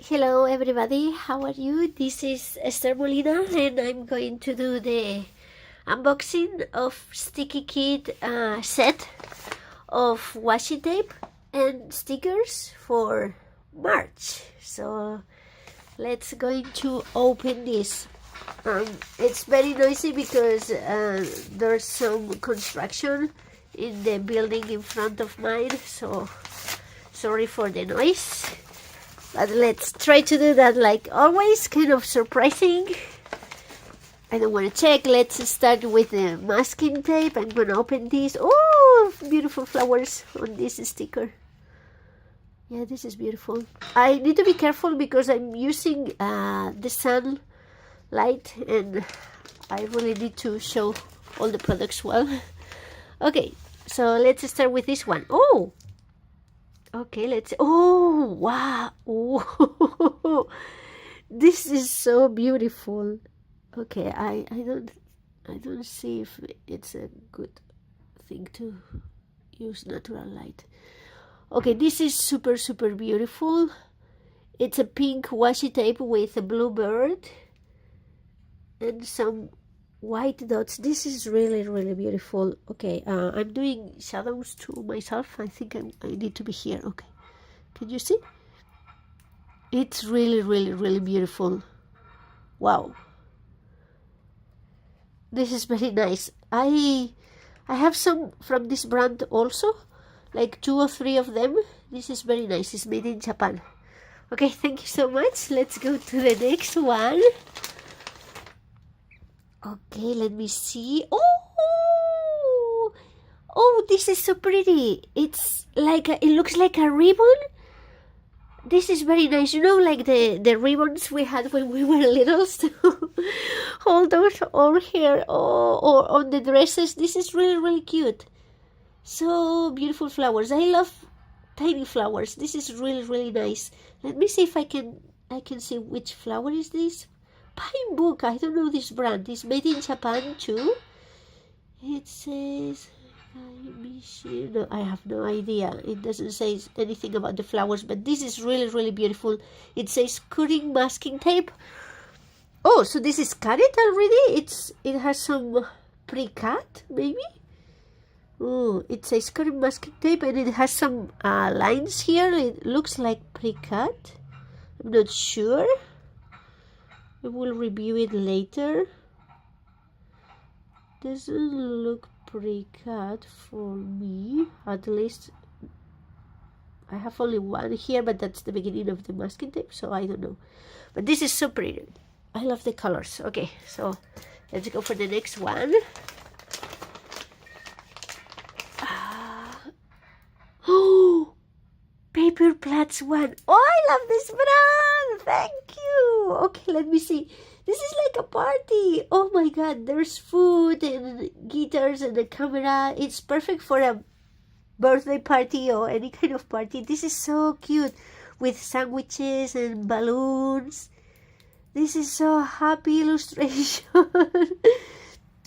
Hello everybody, how are you? This is Esther Molina and I'm going to do the unboxing of Sticky Kit set of washi tape and stickers for March. So let's going to open this. It's very noisy because there's some construction in the building in front of mine, so sorry for the noise. But let's try to do that like always, kind of surprising. I don't want to check. Let's start with the masking tape. I'm going to open this. Oh, beautiful flowers on this sticker. Yeah, this is beautiful. I need to be careful because I'm using the sunlight and I really need to show all the products well. Okay, so let's start with this one. Oh! Okay, let's. Oh, wow! Oh, this is so beautiful. Okay, I don't see if it's a good thing to use natural light. Okay, this is super beautiful. It's a pink washi tape with a blue bird and some white dots. This is really beautiful. Okay, I'm doing shadows to myself. I think I need to be here. Okay, can you see? It's really beautiful. Wow, this is very nice. I have some from this brand also, like 2 or 3 of them. This is very nice. It's made in Japan. Okay, thank you so much. Let's go to the next one. Okay, let me see. Oh, this is so pretty. It's like it looks like a ribbon. This is very nice. You know, like the ribbons we had when we were little to hold our hair or on the dresses. This is really cute. So beautiful flowers. I love tiny flowers. This is really nice. Let me see if I can see which flower is this. Pine Book. I don't know this brand. It's made in Japan too. It says, no, I have no idea. It doesn't say anything about the flowers, but this is really beautiful. It says cutting masking tape. Oh, so this is cut it already? It has some pre-cut, maybe? Oh, it says cutting masking tape and it has some lines here. It looks like pre-cut. I'm not sure. We will review it later. Doesn't look pre-cut for me. At least I have only one here, but that's the beginning of the masking tape, so I don't know. But this is so pretty. I love the colors. Okay, so let's go for the next one. Oh, Paper Plats one. Oh, I love this brand. Thank you. Okay, let me see. This is like a party. Oh my god, there's food and guitars and a camera. It's perfect for a birthday party or any kind of party. This is so cute with sandwiches and balloons. This is so happy illustration.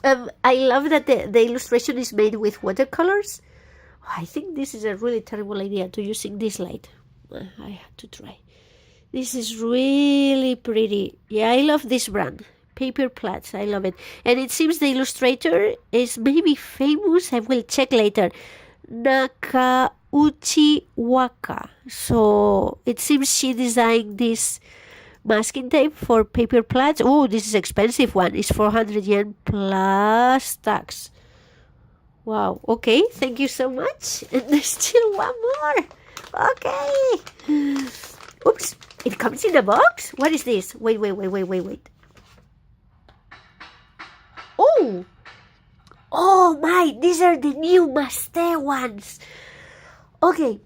I love that the illustration is made with watercolors. I think this is a really terrible idea to using this light. I had to try. This is really pretty. Yeah, I love this brand. Paper Plats. I love it. And it seems the illustrator is maybe famous. I will check later. Nakauchi Waka. So it seems she designed this masking tape for Paper Plats. Oh, this is expensive one. It's 400 yen plus tax. Wow, okay, thank you so much. And there's still one more. Okay. Oops, it comes in a box? What is this? Wait. Oh my, these are the new Maste ones. Okay,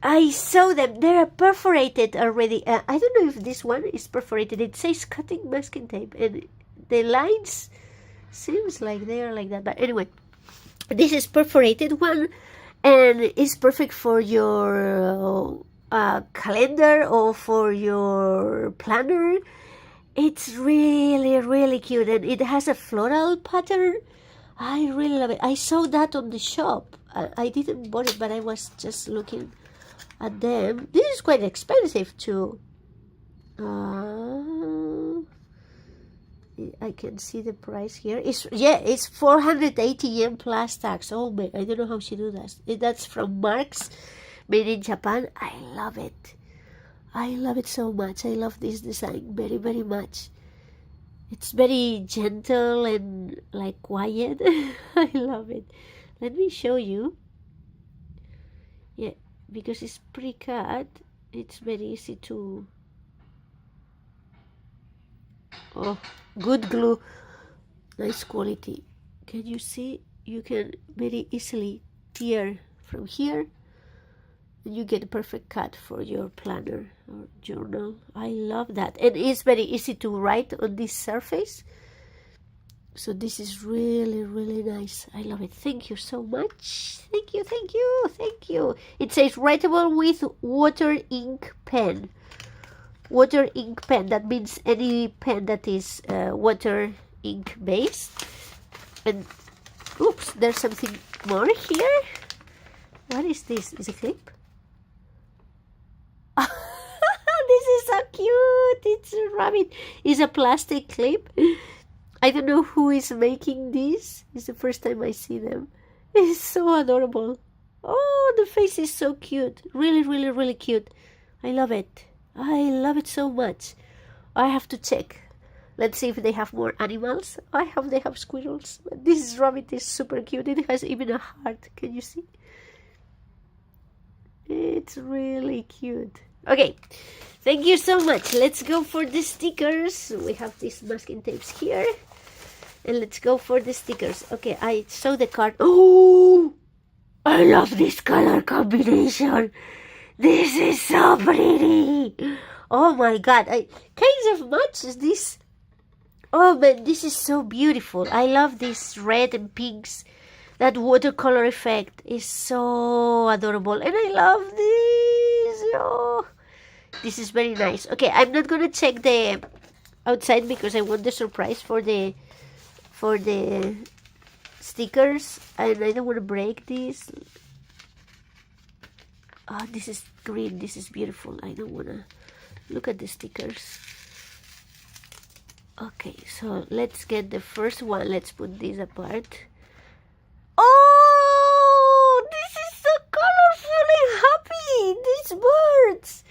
I saw them. They're perforated already. I don't know if this one is perforated. It says cutting masking tape. And the lines seems like they are like that. But anyway. This is perforated one and it's perfect for your calendar or for your planner. It's really cute and it has a floral pattern. I really love it. I saw that on the shop. I didn't buy it, but I was just looking at them. This is quite expensive too. I can see the price here. It's 480 yen plus tax. Oh man, I don't know how she do that. That's from Marks, made in Japan. I love it. I love it so much. I love this design very, very much. It's very gentle and like quiet. I love it. Let me show you. Yeah, because it's pre-cut, it's very easy to... Oh, good glue. Nice quality. Can you see? You can very easily tear from here and you get a perfect cut for your planner or journal. I love that. And it's very easy to write on this surface. So this is really, really nice. I love it. Thank you so much. Thank you, thank you, thank you. It says writable with water ink pen. Water ink pen. That means any pen that is water ink based. And oops, there's something more here. What is this? Is it a clip? This is so cute. It's a rabbit. It's a plastic clip. I don't know who is making this. It's the first time I see them. It's so adorable. Oh, the face is so cute. Really, really, really cute. I love it. I love it so much. I have to check. Let's see if they have more animals. I hope they have squirrels. But this rabbit is super cute. It has even a heart. Can you see? It's really cute. Okay. Thank you so much. Let's go for the stickers. We have these masking tapes here. And let's go for the stickers. Okay, I saw the card. Oh, I love this color combination. This is so pretty. Oh my god, I kind of matches this. Oh man, this is so beautiful. I love this red and pinks. That watercolor effect is so adorable. And I love this. Oh, this is very nice. Okay, I'm not gonna check the outside because I want the surprise for the stickers, and I don't want to break this. Oh, this is green. This is beautiful. I don't want to look at the stickers. Okay, so let's get the first one. Let's put this apart. Oh, this is so colorful and happy. These birds.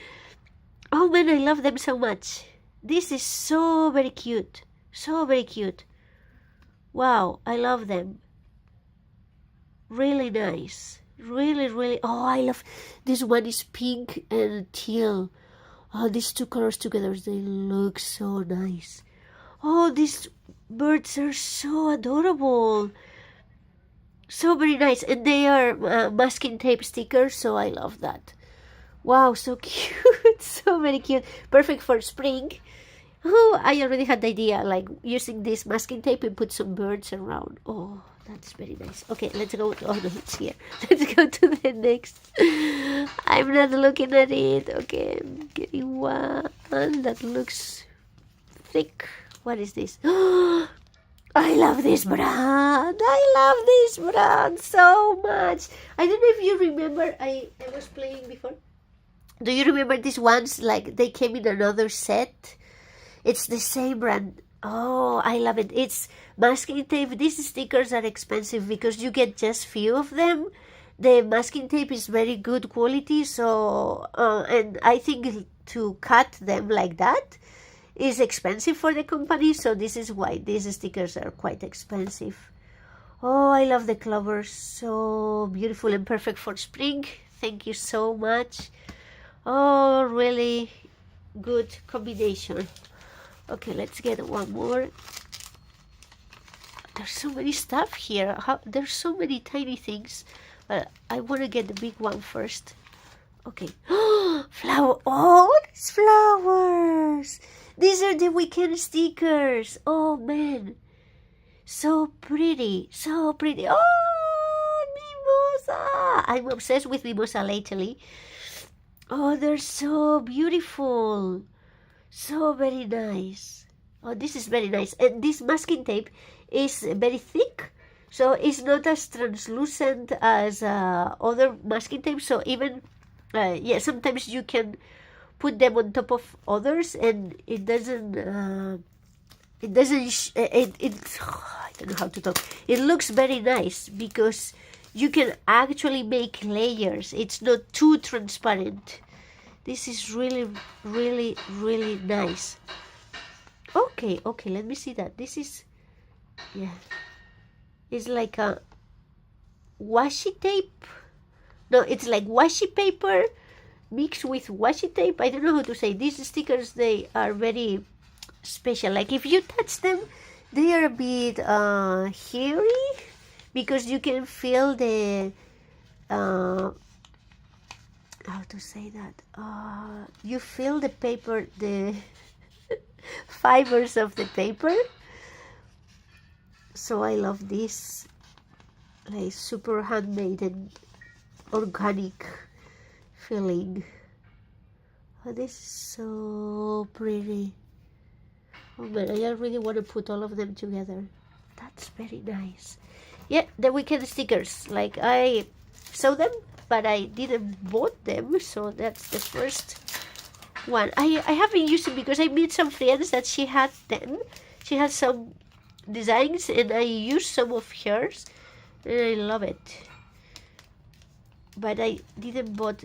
Oh man, I love them so much. This is so very cute. So very cute. Wow, I love them. Really nice. Really, really. Oh, I love this one. Is pink and teal. Oh, these two colors together, they look so nice. Oh, these birds are so adorable. So very nice. And they are masking tape stickers, so I love that. Wow, so cute. So very cute. Perfect for spring. Oh, I already had the idea, like using this masking tape and put some birds around. Oh, that's very nice. Okay, let's go. Oh no, it's here. Let's go to the next. I'm not looking at it. Okay, I'm getting one that looks thick. What is this? Oh, I love this brand. I love this brand so much. I don't know if you remember, I was playing before. Do you remember these ones? Like they came in another set. It's the same brand. Oh, I love it. It's masking tape. These stickers are expensive because you get just few of them. The masking tape is very good quality. So, and I think to cut them like that is expensive for the company. So this is why these stickers are quite expensive. Oh, I love the clovers. So beautiful and perfect for spring. Thank you so much. Oh, really good combination. Okay, let's get one more. There's so many stuff here. There's so many tiny things. I want to get the big one first. Okay. Flower. Oh, these flowers. These are the weekend stickers. Oh, man. So pretty. So pretty. Oh, mimosa. I'm obsessed with mimosa lately. Oh, they're so beautiful. So very nice. Oh, this is very nice. And this masking tape is very thick. So it's not as translucent as other masking tape. So even, yeah, sometimes you can put them on top of others, and it doesn't I don't know how to talk. It looks very nice because you can actually make layers. It's not too transparent. This is really, really, really nice. Okay, let me see that. This is, yeah, it's like a washi tape. No, it's like washi paper mixed with washi tape. I don't know how to say. These stickers, they are very special. Like if you touch them, they are a bit hairy because you can feel the how to say that, you feel the paper, the fibers of the paper. So I love this, like super handmade and organic feeling. Oh, this is so pretty. Oh man, I really want to put all of them together. That's very nice. Yeah, the weekend stickers. Like I saw them, but I didn't bought them, so that's the first one. I haven't used it because I met some friends that she had them. She has some designs, and I used some of hers, and I love it. But I didn't bought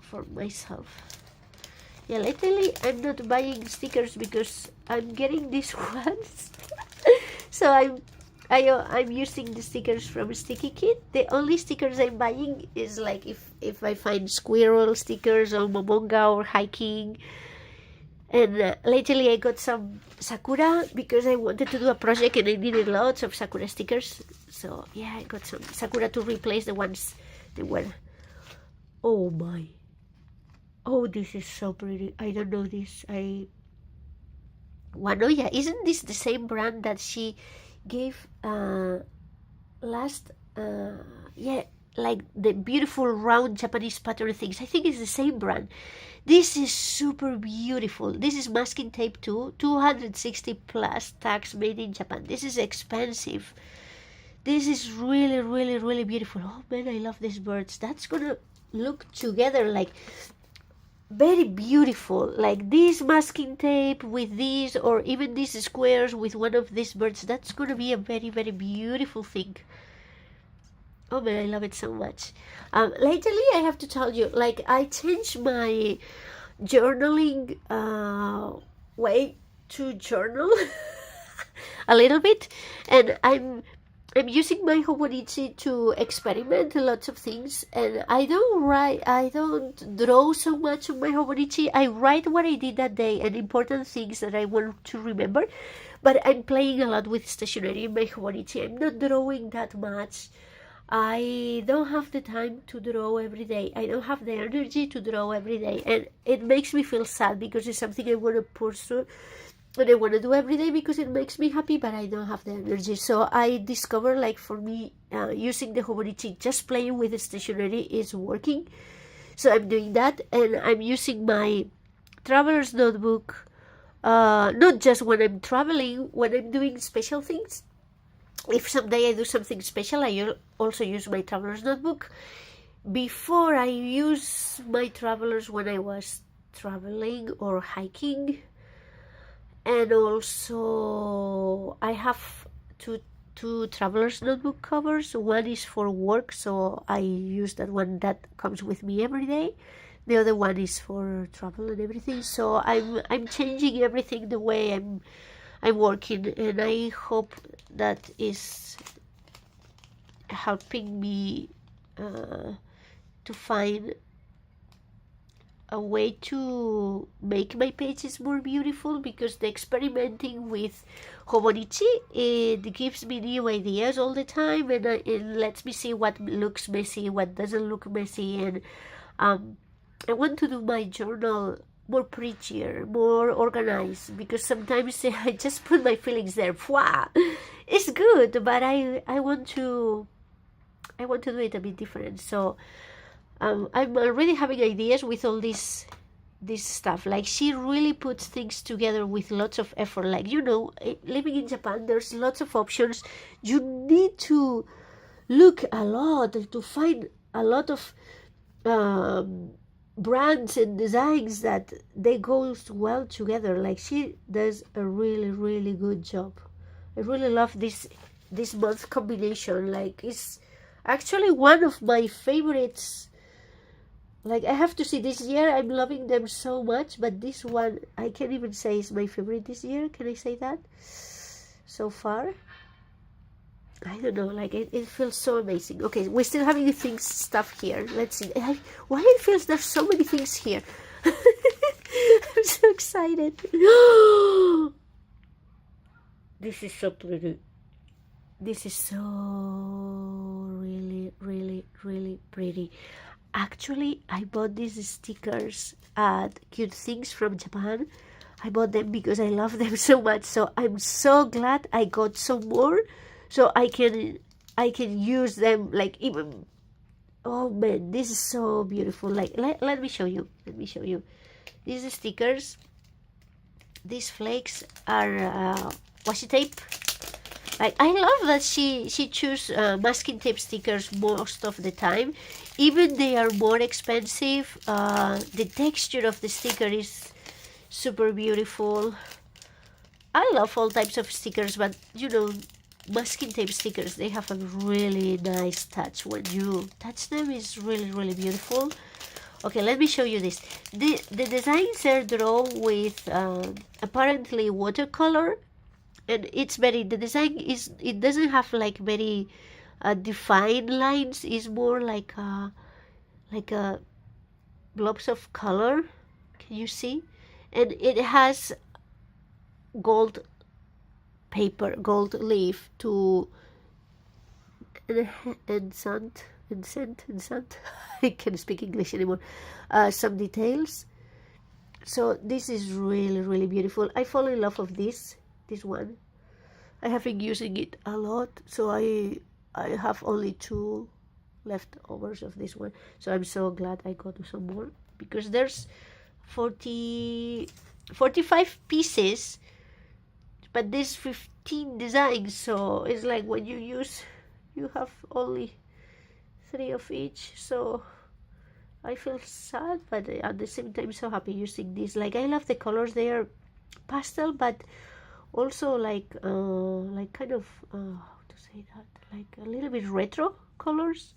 for myself. Yeah, lately I'm not buying stickers because I'm getting these ones. So I'm using the stickers from Sticky Kit. The only stickers I'm buying is like if I find squirrel stickers or momonga or hiking. And lately I got some sakura because I wanted to do a project and I needed lots of sakura stickers. So yeah, I got some sakura to replace the ones that were. Oh my. Oh, this is so pretty. I don't know this. Wanoya, isn't this the same brand that she gave last? Yeah, like the beautiful round Japanese pattern things. I think it's the same brand. This is super beautiful. This is masking tape too. 260 plus tags made in Japan. This is expensive. This is really, really, really beautiful. Oh man, I love these birds. That's gonna look together like very beautiful, like this masking tape with these, or even these squares with one of these birds. That's gonna be a very, very beautiful thing. Oh man, I love it so much. Lately, I have to tell you, like I changed my journaling way to journal a little bit, and I'm using my Hobonichi to experiment lots of things, and I don't draw so much on my Hobonichi. I write what I did that day and important things that I want to remember, but I'm playing a lot with stationery in my Hobonichi. I'm not drawing that much. I don't have the time to draw every day. I don't have the energy to draw every day, and it makes me feel sad because it's something I want to pursue and I want to do every day because it makes me happy, but I don't have the energy. So I discovered, like, for me, using the Hobonichi, just playing with the stationery is working. So I'm doing that, and I'm using my traveler's notebook, not just when I'm traveling, when I'm doing special things. If someday I do something special, I also use my traveler's notebook. Before, I use my travelers when I was traveling or hiking. And also I have two traveler's notebook covers. One is for work, so I use that one that comes with me every day. The other one is for travel and everything. So I'm changing everything the way I'm working, and I hope that is helping me to find a way to make my pages more beautiful, because the experimenting with Hobonichi, it gives me new ideas all the time, and it lets me see what looks messy, what doesn't look messy, and I want to do my journal more prettier, more organized, because sometimes I just put my feelings there. Wow, it's good, but I want to do it a bit different. So I'm already having ideas with all this stuff. Like, she really puts things together with lots of effort. Like, living in Japan, there's lots of options. You need to look a lot to find a lot of brands and designs that they go well together. Like, she does a really, really good job. I really love this month combination. Like, it's actually one of my favorites. Like, I have to say, this year I'm loving them so much, but this one I can't even say is my favorite this year. Can I say that? So far, I don't know, like, it feels so amazing. Okay, we're still having stuff here. Let's see. Why it feels there's so many things here. I'm so excited. This is so pretty. This is so really, really, really pretty. Actually, I bought these stickers at Cute Things from Japan. I bought them because I love them so much. So I'm so glad I got some more, so I can use them, like, even. Oh man, this is so beautiful. Like, let me show you. Let me show you. These stickers, these flakes are washi tape. Like, I love that she choose masking tape stickers most of the time. Even they are more expensive. The texture of the sticker is super beautiful. I love all types of stickers, but you know, masking tape stickers, they have a really nice touch. When you touch them, it's really, really beautiful. Okay, let me show you this. The designs are drawn with apparently watercolor, and it's very, the design is, it doesn't have like very defined lines. It's more like blobs of color. Can you see? And it has gold paper, gold leaf to and sand. I can't speak English anymore. Some details. So this is really, really beautiful. I fall in love with this one. I have been using it a lot, so I have only 2 leftovers of this one. So I'm so glad I got some more, because there's 45 pieces, but there's 15 designs. So it's like, when you have only 3 of each. So I feel sad, but at the same time so happy using this. Like, I love the colors. They are pastel, but also like kind of how to say that, like a little bit retro colors.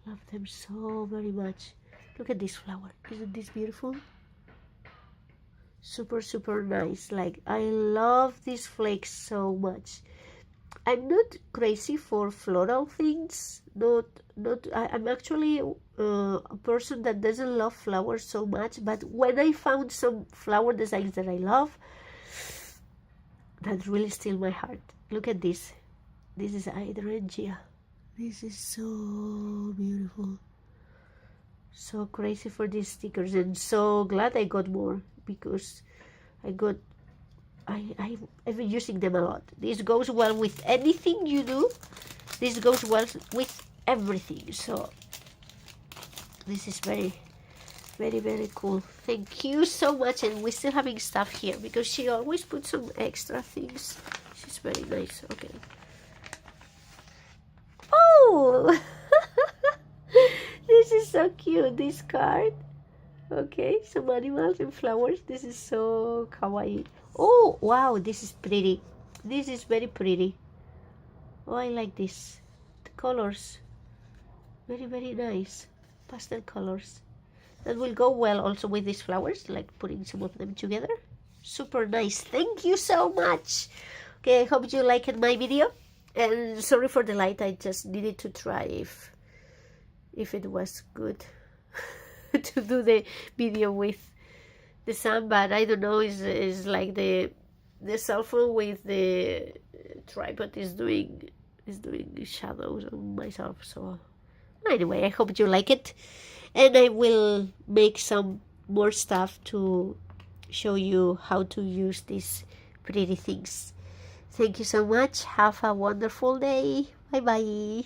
Love them so very much. Look at this flower. Isn't this beautiful? Super, super nice. Like, I love these flakes so much. I'm not crazy for floral things. I'm actually a person that doesn't love flowers so much, but when I found some flower designs that I love, that really still my heart. Look at this. This is hydrangea. This is so beautiful. So crazy for these stickers, and so glad I got more, because I've been using them a lot. This goes well with anything you do. This goes well with everything. So this is very, very, very cool. Thank you so much. And we're still having stuff here, because she always puts some extra things. She's very nice. Okay. Oh, this is so cute, this card. Okay, some animals and flowers. This is so kawaii. Oh, wow, this is pretty. This is very pretty. Oh, I like this. The colors. Very, very nice. Pastel colors. That will go well also with these flowers, like putting some of them together. Super nice. Thank you so much. Okay, I hope you liked my video. And sorry for the light. I just needed to try if it was good to do the video with the sun, but I don't know, is like the cell phone with the tripod is doing shadows on myself. So anyway, I hope you like it, and I will make some more stuff to show you how to use these pretty things. Thank you so much. Have a wonderful day. Bye bye.